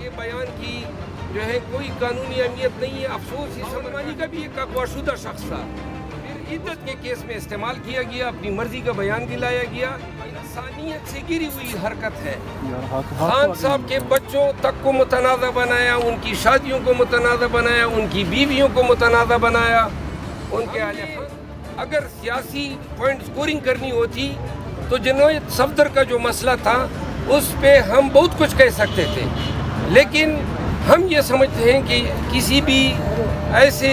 کے بیان کی جو ہے کوئی قانونی اہمیت نہیں ہے. افسوس اس عثمانی کا بھی ایک اغوا شدہ شخص تھا. پھر عدت کے کیس میں استعمال کیا گیا, اپنی مرضی کا بیان دلایا گیا. انسانیت سے گری ہوئی حرکت ہے. خان صاحب کے بچوں تک کو متنازع بنایا, ان کی شادیوں کو متنازع بنایا, ان کی بیویوں کو متنازع بنایا, ان کے اگر سیاسی پوائنٹ سکورنگ کرنی ہوتی تو جنوید صفدر کا جو مسئلہ تھا اس پہ ہم بہت کچھ کہہ سکتے تھے, لیکن ہم یہ سمجھتے ہیں کہ کسی بھی ایسے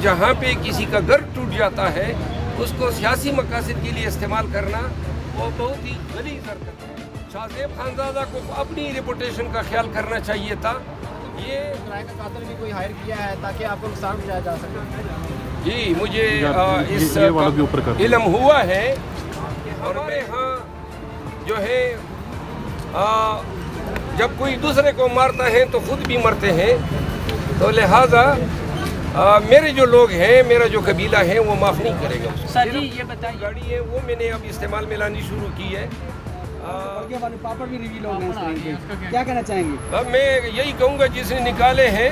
جہاں پہ کسی کا گھر ٹوٹ جاتا ہے اس کو سیاسی مقاصد کے لیے استعمال کرنا وہ بہت ہی غلیظ حرکت ہے. شاہ زیب خانزادہ کو اپنی ریپوٹیشن کا خیال کرنا چاہیے تھا. یہ کرائے کا قاتل بھی کوئی ہائر کیا ہے تاکہ آپ کو نقصان پہنچایا جا سکے؟ جی مجھے اس علم ہوا ہے کہ ہمارے ہاں جو ہے جب کوئی دوسرے کو مارتا ہے تو خود بھی مرتے ہیں, تو لہٰذا میرے جو لوگ ہیں, میرا جو قبیلہ ہے وہ معاف نہیں کرے گا. سر جی یہ بتائیے, گاڑی ہے وہ میں نے اب استعمال میں لانی شروع کی ہے. پاپڑ بھی ریویل ہو گئے, کیا کہنا چاہیں گے؟ اب میں یہی کہوں گا جس نے نکالے ہیں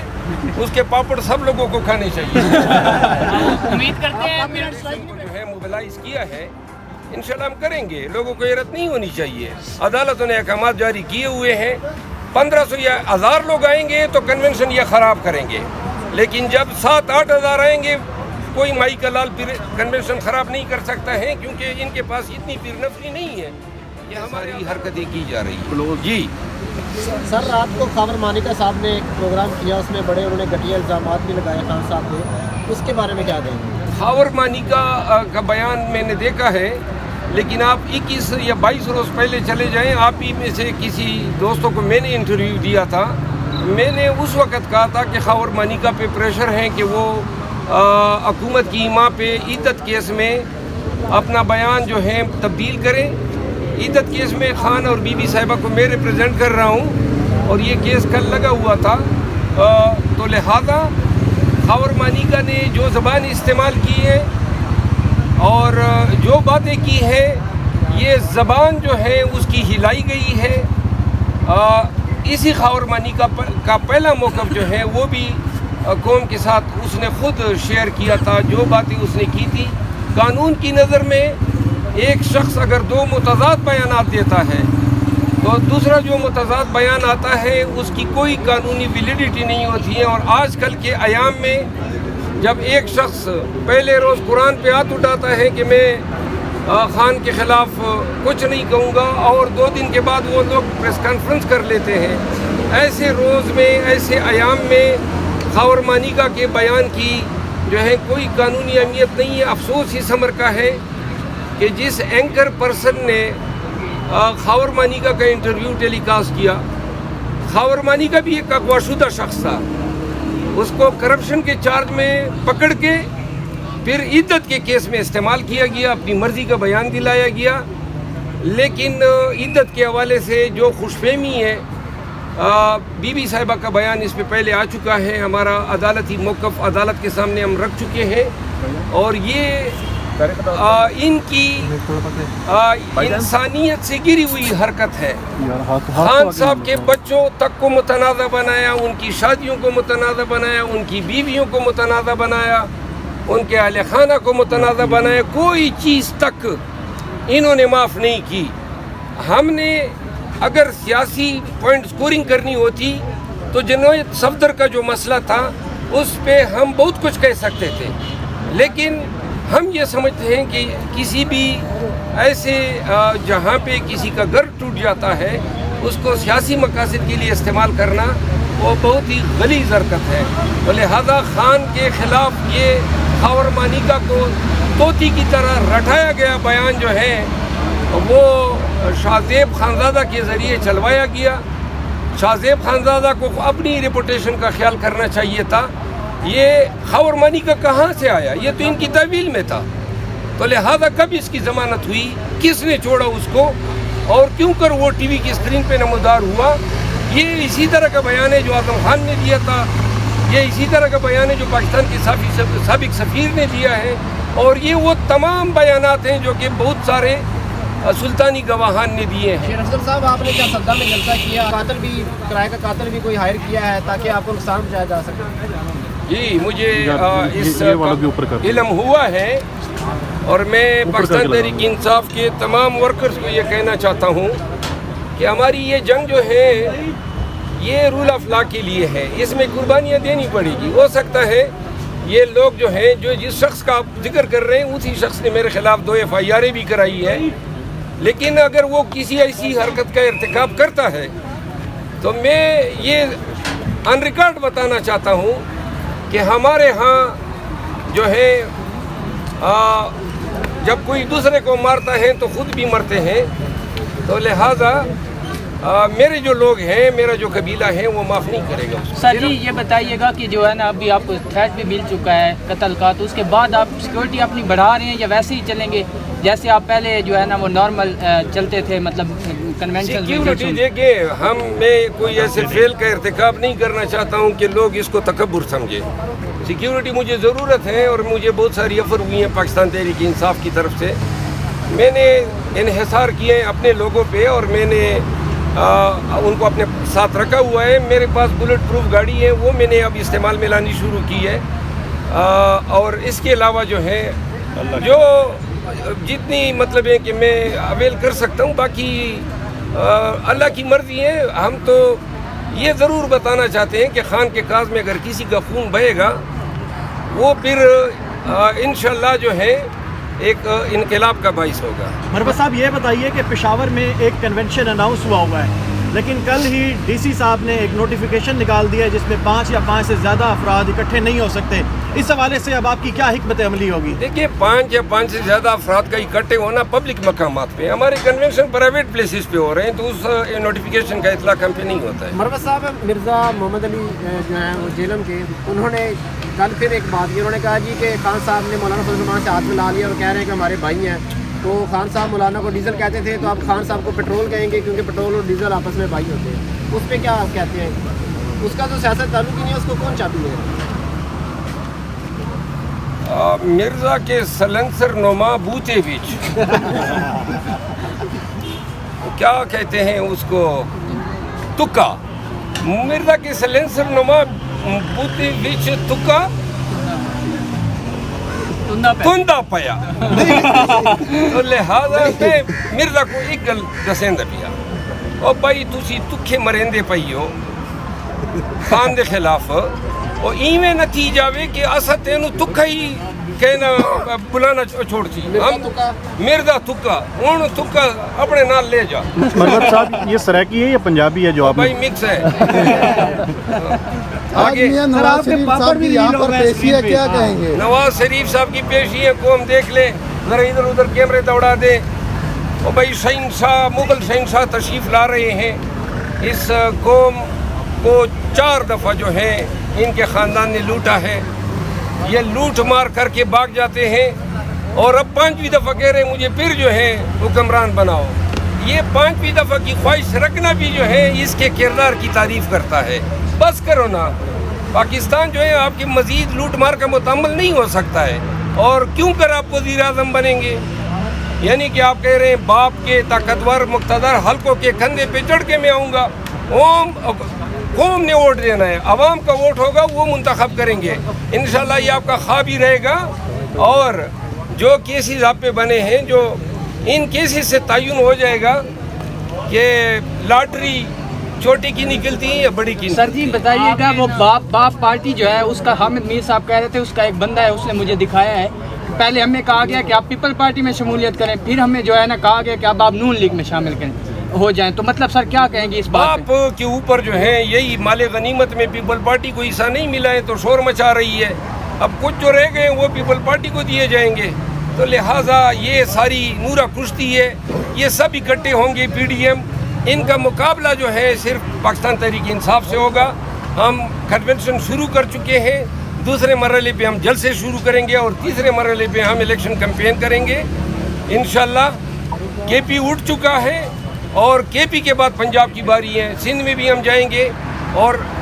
اس کے پاپڑ سب لوگوں کو کھانے چاہیے. امید کرتے ہیں جو ہے موبلائز کیا ہے انشاءاللہ ہم کریں گے. لوگوں کو حیرت نہیں ہونی چاہیے. عدالتوں نے احکامات جاری کیے ہوئے ہیں. 1500 یا 1000 لوگ آئیں گے تو کنونشن یہ خراب کریں گے, لیکن جب 7-8 ہزار آئیں گے کوئی مائی کا لال پھر کنونشن خراب نہیں کر سکتا ہے, کیونکہ ان کے پاس اتنی پیر نفری نہیں ہے. یہ ہماری حرکتیں کی جا رہی ہیں. جی سر رات کو خاور مانیکا صاحب نے ایک پروگرام کیا, اس میں بڑے انہوں نے گھٹیا الزامات بھی لگائے خان صاحب کو, اس کے بارے میں کیا کہیں گے؟ خاور مانیکا کا بیان میں نے دیکھا ہے, لیکن آپ 21 یا 22 روز پہلے چلے جائیں. آپ ہی میں سے کسی دوستوں کو میں نے انٹرویو دیا تھا. میں نے اس وقت کہا تھا کہ خاور مانیکا پہ پریشر ہے کہ وہ حکومت کی ماں پہ عدت کیس میں اپنا بیان جو ہے تبدیل کریں. عدت کیس میں خان اور بی بی صاحبہ کو میں ریپرزینٹ کر رہا ہوں اور یہ کیس کل لگا ہوا تھا, تو لہذا خاور مانیکا نے جو زبان استعمال کی ہے اور جو باتیں کی ہیں, یہ زبان جو ہے اس کی ہلائی گئی ہے. اسی خاور مانیکا کا پہلا موقف جو ہے وہ بھی قوم کے ساتھ اس نے خود شیئر کیا تھا. جو باتیں اس نے کی تھی, قانون کی نظر میں ایک شخص اگر 2 متضاد بیانات دیتا ہے تو دوسرا جو متضاد بیان آتا ہے اس کی کوئی قانونی ویلیڈیٹی نہیں ہوتی ہے. اور آج کل کے ایام میں جب ایک شخص پہلے روز قرآن پہ ہاتھ اٹھاتا ہے کہ میں خان کے خلاف کچھ نہیں کہوں گا, اور 2 دن کے بعد وہ لوگ پریس کانفرنس کر لیتے ہیں, ایسے روز میں ایسے ایام میں خاور مانیکا کے بیان کی جو ہے کوئی قانونی اہمیت نہیں ہے. افسوس اس امر کا ہے کہ جس اینکر پرسن نے خاور مانیکا کا انٹرویو ٹیلی کاسٹ کیا, خاور مانیکا بھی ایک اغوا شدہ شخص تھا. اس کو کرپشن کے چارج میں پکڑ کے پھر عدت کے کیس میں استعمال کیا گیا, اپنی مرضی کا بیان دلایا گیا. لیکن عدت کے حوالے سے جو خوش فہمی ہے, بی بی صاحبہ کا بیان اس پہ پہلے آ چکا ہے. ہمارا عدالتی موقف عدالت کے سامنے ہم رکھ چکے ہیں, اور یہ ان کی انسانیت سے گری ہوئی حرکت ہے. خان صاحب کے بچوں تک کو متنازع بنایا, ان کی شادیوں کو متنازع بنایا, ان کی بیویوں کو متنازع بنایا, ان کے اہل خانہ کو متنازع بنایا. کوئی چیز تک انہوں نے معاف نہیں کی. ہم نے اگر سیاسی پوائنٹ سکورنگ کرنی ہوتی تو جنوید صفدر کا جو مسئلہ تھا اس پہ ہم بہت کچھ کہہ سکتے تھے, لیکن ہم یہ سمجھتے ہیں کہ کسی بھی ایسے جہاں پہ کسی کا گھر ٹوٹ جاتا ہے اس کو سیاسی مقاصد کے لیے استعمال کرنا وہ بہت ہی غلیظ حرکت ہے. لہذا خان کے خلاف یہ خاور مانیکا کو طوطی کی طرح رٹایا گیا بیان جو ہے وہ شاہ زیب خانزادہ کے ذریعے چلوایا گیا. شاہ زیب خانزادہ کو اپنی ریپوٹیشن کا خیال کرنا چاہیے تھا. یہ خاور مانیکا کہاں سے آیا؟ یہ تو ان کی تحویل میں تھا. تو لہذا کب اس کی ضمانت ہوئی, کس نے چھوڑا اس کو, اور کیوں کر وہ ٹی وی کی اسکرین پہ نمودار ہوا؟ یہ اسی طرح کا بیان ہے جو اعظم خان نے دیا تھا, یہ اسی طرح کا بیان ہے جو پاکستان کے سابق سفیر نے دیا ہے, اور یہ وہ تمام بیانات ہیں جو کہ بہت سارے سلطانی گواہان نے دیے ہیں۔ شیر افضل صاحب آپ نے کیا صدہ میں جلسہ کیا، قاتل بھی کرائے کا قاتل بھی کوئی ہائر کیا ہے تاکہ آپ کو نقصان پہنچایا جا سکے؟ جی مجھے اس علم ہوا ہے، اور میں پاکستان تحریک انصاف کے تمام ورکرز کو یہ کہنا چاہتا ہوں کہ ہماری یہ جنگ جو ہے یہ رول آف لا کے لیے ہے، اس میں قربانیاں دینی پڑے گی۔ ہو سکتا ہے یہ لوگ جو ہیں، جو جس شخص کا آپ ذکر کر رہے ہیں اسی شخص نے میرے خلاف 2 FIR بھی کرائی ہے، لیکن اگر وہ کسی ایسی حرکت کا ارتکاب کرتا ہے تو میں یہ آن ریکارڈ بتانا چاہتا ہوں کہ ہمارے ہاں جو ہے جب کوئی دوسرے کو مارتا ہے تو خود بھی مرتے ہیں، تو لہٰذا میرے جو لوگ ہیں، میرا جو قبیلہ ہے وہ معاف نہیں کرے گا۔ سر جی یہ بتائیے گا کہ جو ہے نا ابھی آپ کو تھریٹ بھی مل چکا ہے قتل کا، تو اس کے بعد آپ سیکورٹی اپنی بڑھا رہے ہیں یا ویسے ہی چلیں گے جیسے آپ پہلے جو ہے نا وہ نارمل چلتے تھے، مطلب کنونشن؟ سیکیورٹی دیکھیں، میں کوئی ایسے فعل کا ارتکاب نہیں کرنا چاہتا ہوں کہ لوگ اس کو تکبر سمجھے۔ سیکیورٹی مجھے ضرورت ہے، اور مجھے بہت ساری آفر ہوئی ہیں پاکستان تحریک انصاف کی طرف سے۔ میں نے انحصار کیے ہیں اپنے لوگوں پہ، اور میں نے ان کو اپنے ساتھ رکھا ہوا ہے۔ میرے پاس بلٹ پروف گاڑی ہے، وہ میں نے اب استعمال میں لانی شروع کی ہے، اور اس کے علاوہ جو ہے جو جتنی مطلب ہے کہ میں اویل کر سکتا ہوں، باقی اللہ کی مرضی ہے۔ ہم تو یہ ضرور بتانا چاہتے ہیں کہ خان کے کاظ میں اگر کسی کا خون بہے گا وہ پھر انشاءاللہ جو ہے ایک انقلاب کا باعث ہوگا۔ مربع صاحب یہ بتائیے کہ پشاور میں ایک کنونشن اناؤنس ہوا ہے، لیکن کل ہی DC صاحب نے ایک نوٹیفیکیشن نکال دیا ہے جس میں 5 یا 5 سے زیادہ افراد اکٹھے نہیں ہو سکتے۔ اس حوالے سے اب آپ کی کیا حکمت عملی ہوگی؟ دیکھیے 5 یا 5 سے زیادہ افراد کا اکٹھے ہونا پبلک مقامات پہ، ہمارے کنونشن پرائیویٹ پلیسز پہ ہو رہے ہیں، تو اس نوٹیفیکیشن کا اطلاق ہم پہ نہیں ہوتا ہے۔ مربع صاحب مرزا محمد علی جو ہیں وہ جیلم کے، انہوں نے کل پھر ایک بات کی، انہوں نے کہا جی کہ خان صاحب نے مولانا فضل الرحمان سے ہاتھ ملا لیا اور کہہ رہے ہیں کہ ہمارے بھائی ہیں۔ تو خان صاحب مولانا کو ڈیزل کہتے تھے، تو آپ خان صاحب کو پیٹرول کہیں گے کیونکہ پیٹرول اور ڈیزل آپس میں بھائی ہوتے ہیں، اس پہ کیا آپ کہتے ہیں؟ اس کا تو سیاست تعلق ہی نہیں ہے، اس کو کون چابی لے گا؟ مرزا کے سلنسر نما بوتے بچ کیا کہتے ہیں اس کو، تکا، مرزا کے سلنسر نما بوتے بچ تکا تندا پیا، تو لہذا میں مرزا کو ایک گل دسیں پیا، اور بھائی تسی تکھے مرندے پئی ہو خان دے خلاف، اور ایویں نتی جاوے کہ اسا تینوں تکھا ہی کہنا بلانا چھوڑ سی، ہم مرزا تکا، ہن تکا اپنے نال لے جا۔ مربع صاحب یہ سرائکی ہے یا پنجابی ہے جو آپ بھائی مکس ہے۔ آگے نواز شریف صاحب کی یہاں پر پیشی ہے، کیا کہیں گے؟ نواز شریف صاحب کی پیشی ہے کو ہم دیکھ لیں، ذرا ادھر ادھر کیمرے دوڑا دیں۔ اور بھائی شہنشاہ، مغل شہنشاہ تشریف لا رہے ہیں، اس قوم کو 4 دفعہ جو ہے ان کے خاندان نے لوٹا ہے، یہ لوٹ مار کر کے بھاگ جاتے ہیں، اور اب 5ویں دفعہ کہہ رہے ہیں مجھے پھر جو ہے حکمران بناؤ۔ یہ 5ویں دفعہ کی خواہش رکھنا بھی جو ہے اس کے کردار کی تعریف کرتا ہے۔ بس کرو نا، پاکستان جو ہے آپ کی مزید لوٹ مار کا متحمل نہیں ہو سکتا ہے، اور کیوں کر آپ وزیر اعظم بنیں گے؟ یعنی کہ آپ کہہ رہے ہیں باپ کے طاقتور مقتدر حلقوں کے کندھے پہ چڑھ کے میں آؤں گا۔ قوم نے ووٹ دینا ہے، عوام کا ووٹ ہوگا، وہ منتخب کریں گے۔ انشاءاللہ یہ آپ کا خواب ہی رہے گا، اور جو کیسز آپ پہ بنے ہیں، جو ان کیسز سے تعین ہو جائے گا کہ لاٹری چھوٹی کی نکلتی ہے یا بڑی کی نکلتی ہے۔ سر جی بتائیے گا وہ باپ پارٹی جو ہے اس کا حامد میر صاحب کہہ رہے تھے اس کا ایک بندہ ہے، اس نے مجھے دکھایا ہے، پہلے ہمیں کہا گیا کہ آپ پیپل پارٹی میں شمولیت کریں، پھر ہمیں جو ہے نا کہا گیا کہ اب آپ نون لیگ میں شامل کریں ہو جائیں، تو مطلب سر کیا کہیں گے اس بات پہ؟ آپ کے اوپر جو ہے یہی مال غنیمت میں پیپل پارٹی کو حصہ نہیں ملا ہے تو شور مچا رہی ہے، اب کچھ جو رہ گئے وہ پیپل پارٹی کو دیے جائیں گے، تو لہٰذا یہ ساری نورا کشتی ہے، یہ سب اکٹھے ہوں گے PDM، ان کا مقابلہ جو ہے صرف پاکستان تحریک انصاف سے ہوگا۔ ہم کنونشن شروع کر چکے ہیں، دوسرے مرحلے پہ ہم جلسے شروع کریں گے، اور تیسرے مرحلے پہ ہم الیکشن کیمپین کریں گے انشاءاللہ۔ KP اٹھ چکا ہے، اور KP کے بعد پنجاب کی باری ہے، سندھ میں بھی ہم جائیں گے، اور